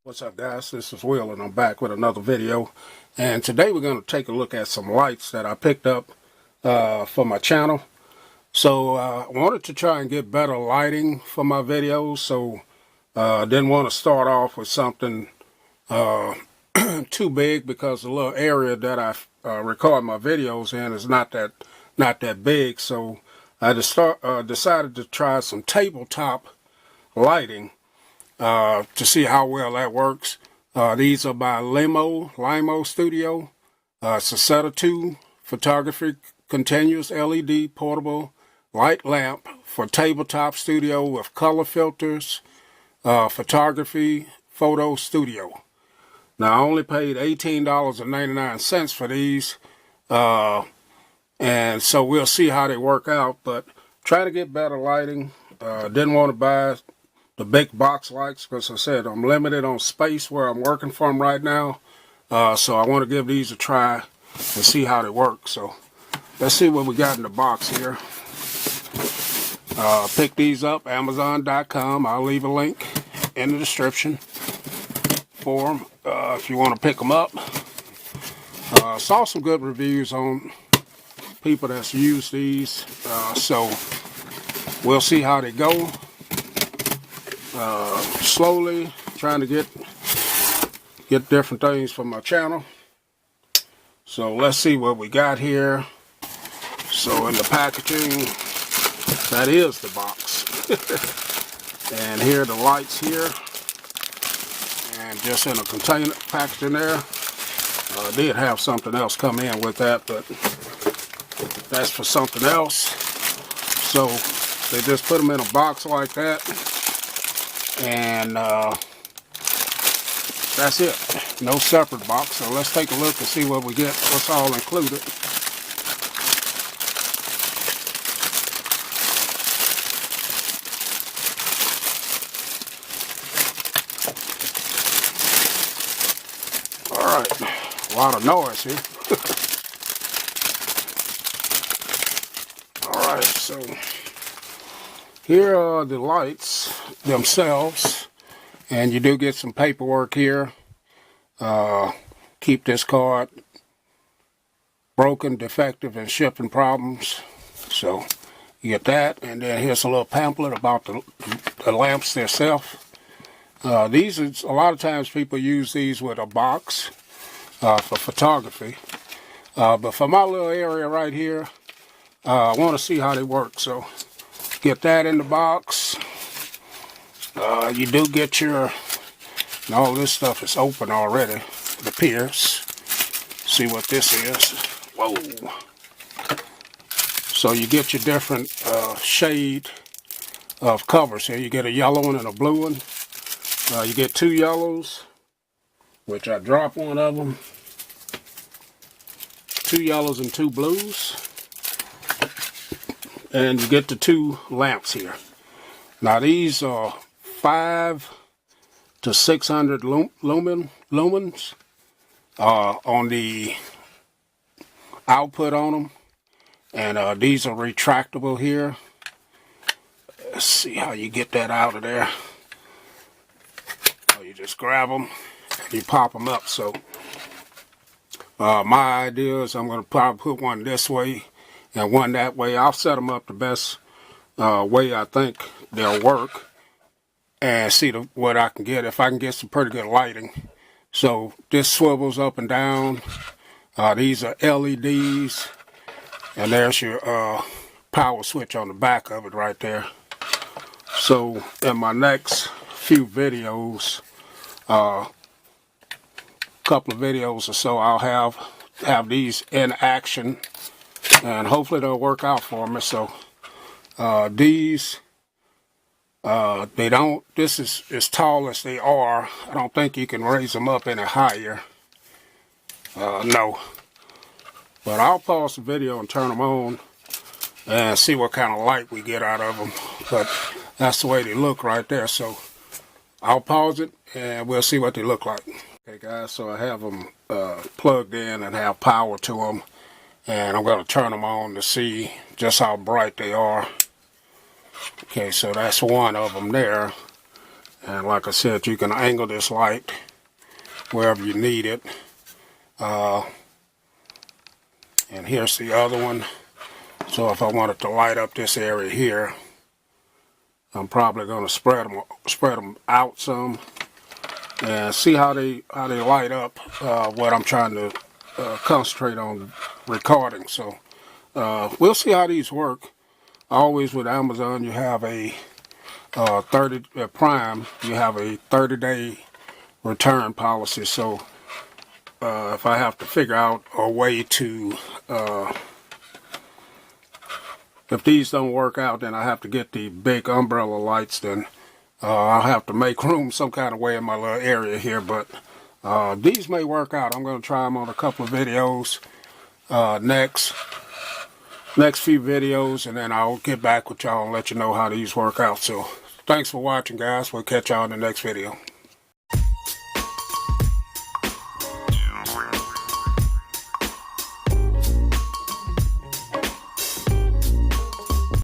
What's up, guys? This is Will and I'm back with another video, and today we're going to take a look at some lights that I picked up for my channel. So I wanted to try and get better lighting for my videos, so I didn't want to start off with something too big, because the little area that I record my videos in is not that big. So I decided to try some tabletop lighting to see how well that works. These are by LimoStudio. It's a set of 2 photography continuous LED portable light lamp for tabletop studio with color filters, photography photo studio. Now, I only paid $18.99 for these, and so we'll see how they work out, but try to get better lighting. Didn't want to buy the big box lights, because I said I'm limited on space where I'm working from right now. So I want to give these a try and see how they work. So let's see what we got in the box here. Pick these up, Amazon.com. I'll leave a link in the description for them if you want to pick them up. Saw some good reviews on people that's used these, so we'll see how they go. Slowly trying to get different things from my channel. So let's see what we got here. So in the packaging, that is the box. And here are the lights here, and just in a container packaging there. I did have something else come in with that, but that's for something else. So they just put them in a box like that, and that's it. No separate box. So let's take a look and see what we get, what's all included. Alright, a lot of noise here. Alright, so here are the lights themselves, and you do get some paperwork here. Keep this card broken, defective, and shipping problems. So you get that, and then here's a little pamphlet about the lamps themselves. These are, a lot of times people use these with a box for photography, but for my little area right here, I want to see how they work. So get that in the box. You do get your, and all this stuff is open already, it appears. See what this is. Whoa. So you get your different shade of covers here. You get a yellow one and a blue one. You get 2 yellows, which I dropped one of them. 2 yellows and 2 blues. And you get the 2 lamps here. Now these are 5 to 600 lumens on the output on them. And these are retractable here. Let's see how you get that out of there. You just grab them and you pop them up. So my idea is I'm going to probably put one this way and one that way. I'll set them up the best way I think they'll work, and see what I can get, if I can get some pretty good lighting. So this swivels up and down. These are LEDs, and there's your power switch on the back of it right there. So in my next few videos, couple of videos or so, I'll have these in action, and hopefully they'll work out for me. So these, they don't, this is as tall as they are. I don't think you can raise them up any higher. No. But I'll pause the video and turn them on and see what kind of light we get out of them. But that's the way they look right there. So I'll pause it and we'll see what they look like. Okay guys, so I have them plugged in and have power to them. And I'm going to turn them on to see just how bright they are. Okay, so that's one of them there. And like I said, you can angle this light wherever you need it. And here's the other one. So if I wanted to light up this area here, I'm probably going to spread them out some and see how they light up what I'm trying to concentrate on recording. So we'll see how these work. Always with Amazon, you have a Prime. You have a 30-day return policy. So if I have to figure out a way to if these don't work out, then I have to get the big umbrella lights. Then I'll have to make room some kind of way in my little area here. But these may work out. I'm going to try them on a couple of videos next few videos, and then I'll get back with y'all and let you know how these work out. So thanks for watching, guys. We'll catch y'all in the next video.